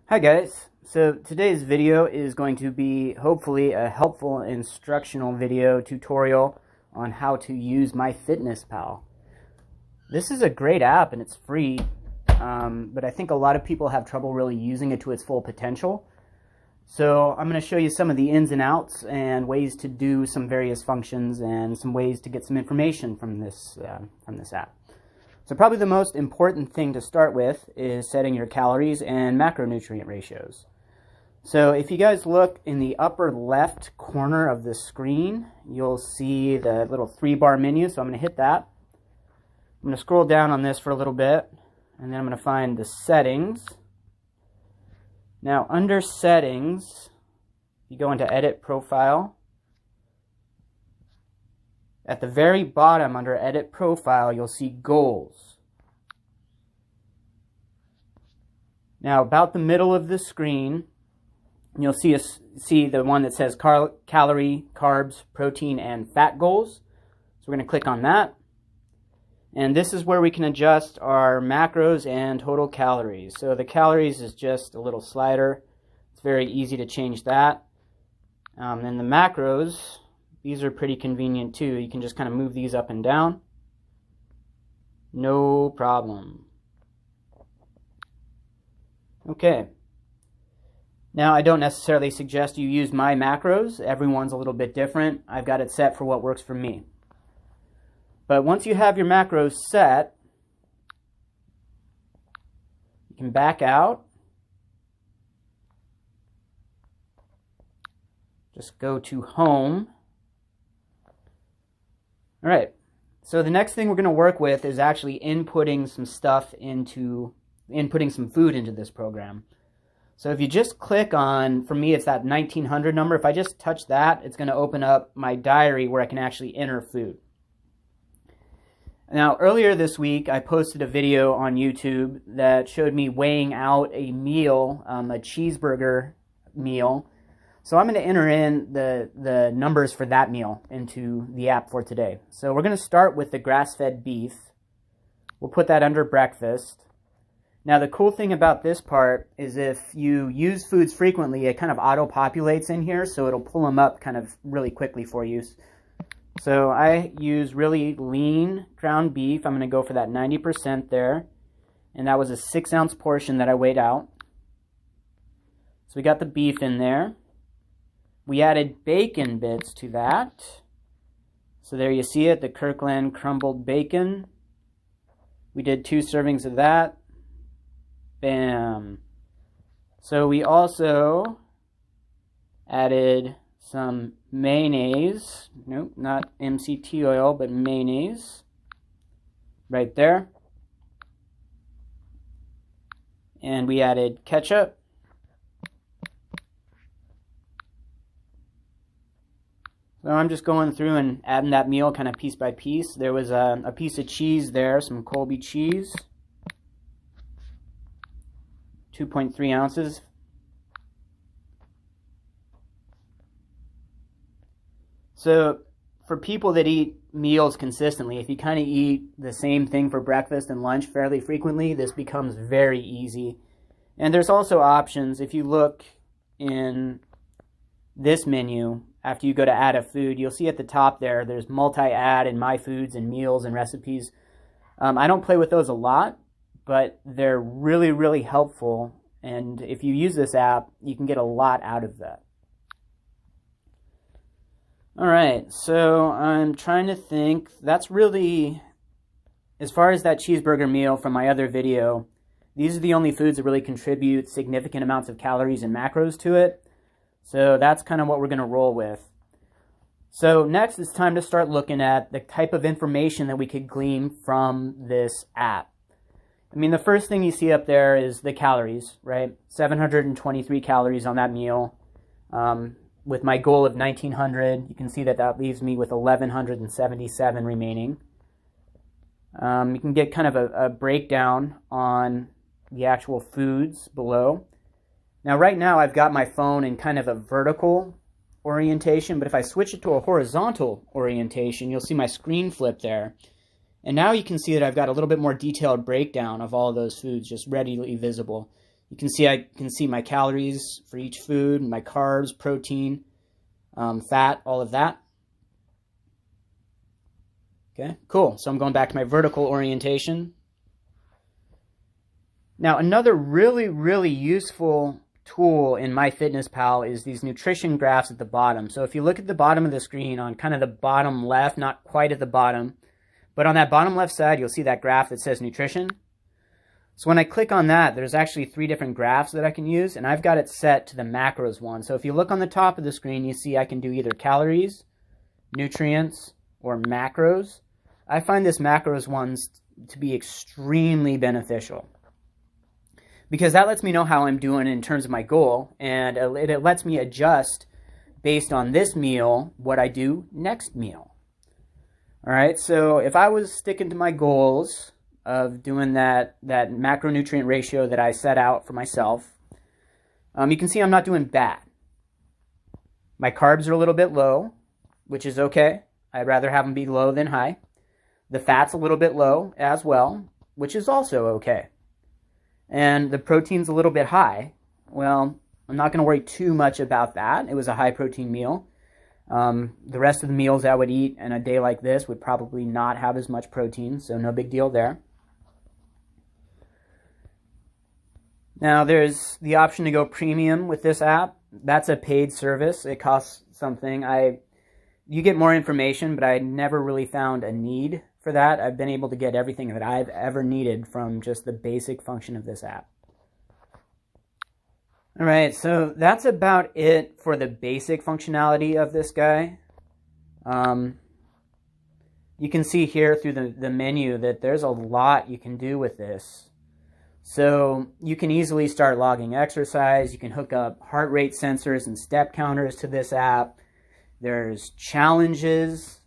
Hi guys, so today's video is going to be hopefully a helpful instructional video tutorial on how to use MyFitnessPal. This is a great app and it's free, but I think a lot of people have trouble really using it to its full potential. So I'm going to show you some of the ins and outs and ways to do some various functions and some ways to get some information from this app. So probably the most important thing to start with is setting your calories and macronutrient ratios. So if you guys look in the upper left corner of the screen, you'll see the little 3-bar menu. So I'm going to hit that. I'm going to scroll down on this for a little bit, and then I'm going to find the settings. Now under settings, you go into edit profile. At the very bottom under Edit Profile, you'll see Goals. Now, about the middle of the screen, you'll see the one that says Calorie, Carbs, Protein, and Fat Goals. So we're going to click on that. And this is where we can adjust our macros and total calories. So the calories is just a little slider. It's very easy to change that. And the macros, these are pretty convenient too. You can just kind of move these up and down. No problem. Okay. Now I don't necessarily suggest you use my macros. Everyone's a little bit different. I've got it set for what works for me. But once you have your macros set, you can back out. Just go to Home. All right, so the next thing we're going to work with is actually inputting some food into this program. So if you just click on, for me it's that 1900 number, if I just touch that, it's going to open up my diary where I can actually enter food. Now earlier this week I posted a video on YouTube that showed me weighing out a meal, a cheeseburger meal. So I'm going to enter in the numbers for that meal into the app for today. So we're going to start with the grass-fed beef. We'll put that under breakfast. Now the cool thing about this part is if you use foods frequently, it kind of auto-populates in here, so it'll pull them up kind of really quickly for you. So I use really lean ground beef. I'm going to go for that 90% there. And that was a 6-ounce portion that I weighed out. So we got the beef in there. We added bacon bits to that. So there you see it, the Kirkland crumbled bacon. We did 2 servings of that. Bam. So we also added some mayonnaise. Nope, not MCT oil, but mayonnaise. Right there. And we added ketchup. So I'm just going through and adding that meal kind of piece by piece. There was a piece of cheese there, some Colby cheese. 2.3 ounces. So for people that eat meals consistently, if you kind of eat the same thing for breakfast and lunch fairly frequently, this becomes very easy. And there's also options. If you look in this menu, after you go to add a food, you'll see at the top there's multi-add and my foods and meals and recipes. I don't play with those a lot, but they're really, really helpful. And if you use this app, you can get a lot out of that. All right, so I'm trying to think. That's really, as far as that cheeseburger meal from my other video, these are the only foods that really contribute significant amounts of calories and macros to it. So that's kind of what we're going to roll with. So next it's time to start looking at the type of information that we could glean from this app. I mean, the first thing you see up there is the calories, right? 723 calories on that meal. With my goal of 1900, you can see that leaves me with 1177 remaining. You can get kind of a breakdown on the actual foods below. Now right now I've got my phone in kind of a vertical orientation, but if I switch it to a horizontal orientation, you'll see my screen flip there. And now you can see that I've got a little bit more detailed breakdown of all of those foods just readily visible. You can see I can see my calories for each food, my carbs, protein, fat, all of that. Okay, cool. So I'm going back to my vertical orientation. Now, another really, really useful tool in MyFitnessPal is these nutrition graphs at the bottom. So if you look at the bottom of the screen on kind of the bottom left, not quite at the bottom, but on that bottom left side, you'll see that graph that says nutrition. So when I click on that, there's actually 3 different graphs that I can use, and I've got it set to the macros one. So if you look on the top of the screen, you see I can do either calories, nutrients, or macros. I find this macros ones to be extremely beneficial because that lets me know how I'm doing in terms of my goal, and it lets me adjust based on this meal what I do next meal. All right, so if I was sticking to my goals of doing that macronutrient ratio that I set out for myself, you can see I'm not doing bad. My carbs are a little bit low, which is okay. I'd rather have them be low than high. The fat's a little bit low as well, which is also okay. And the protein's a little bit high. Well, I'm not going to worry too much about that. It was a high protein meal. The rest of the meals I would eat in a day like this would probably not have as much protein, so no big deal there. Now there's the option to go premium with this app. That's a paid service. It costs something. You get more information, but I never really found a need for that. I've been able to get everything that I've ever needed from just the basic function of this app. All right, so that's about it for the basic functionality of this guy. You can see here through the menu that there's a lot you can do with this. So you can easily start logging exercise. You can hook up heart rate sensors and step counters to this app. There's challenges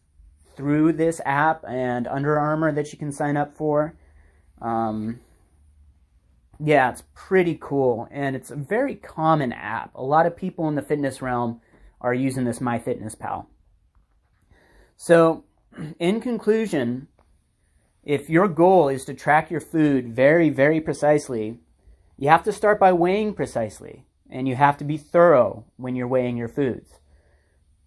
through this app and Under Armour that you can sign up for. Yeah, it's pretty cool, and it's a very common app. A lot of people in the fitness realm are using this MyFitnessPal. So, in conclusion, if your goal is to track your food very, very precisely, you have to start by weighing precisely, and you have to be thorough when you're weighing your foods.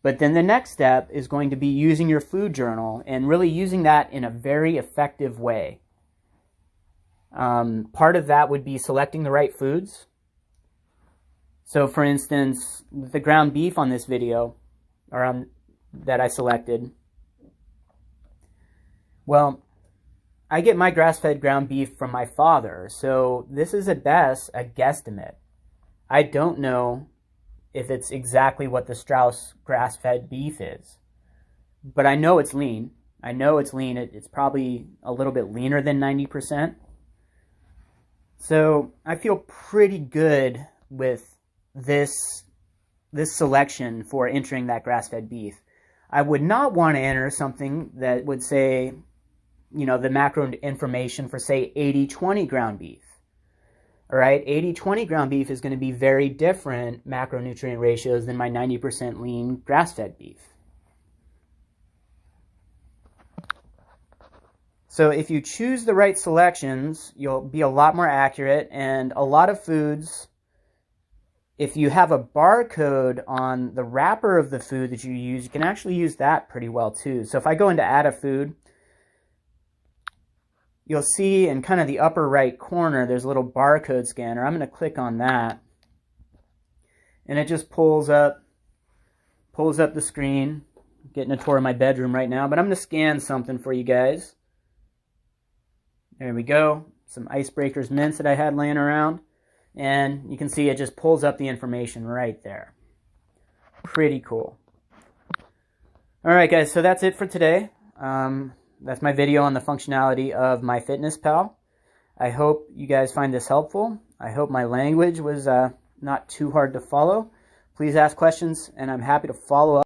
But then the next step is going to be using your food journal and really using that in a very effective way. Part of that would be selecting the right foods. So for instance, the ground beef on this video, that I selected, well, I get my grass-fed ground beef from my father, so this is at best a guesstimate. I don't know if it's exactly what the Strauss grass-fed beef is, but I know it's lean. I know it's lean. It's probably a little bit leaner than 90%. So I feel pretty good with this selection for entering that grass-fed beef. I would not want to enter something that would say, you know, the macro information for, say, 80-20 ground beef. All right, 80-20 ground beef is going to be very different macronutrient ratios than my 90% lean grass-fed beef. So if you choose the right selections, you'll be a lot more accurate, and a lot of foods, if you have a barcode on the wrapper of the food that you use, you can actually use that pretty well too. So if I go into add a food, you'll see in kind of the upper right corner, there's a little barcode scanner. I'm going to click on that, and it just pulls up the screen. I'm getting a tour of my bedroom right now, but I'm going to scan something for you guys. There we go. Some Icebreakers mints that I had laying around. And you can see it just pulls up the information right there. Pretty cool. All right, guys, so that's it for today. That's my video on the functionality of MyFitnessPal. I hope you guys find this helpful. I hope my language was not too hard to follow. Please ask questions, and I'm happy to follow up.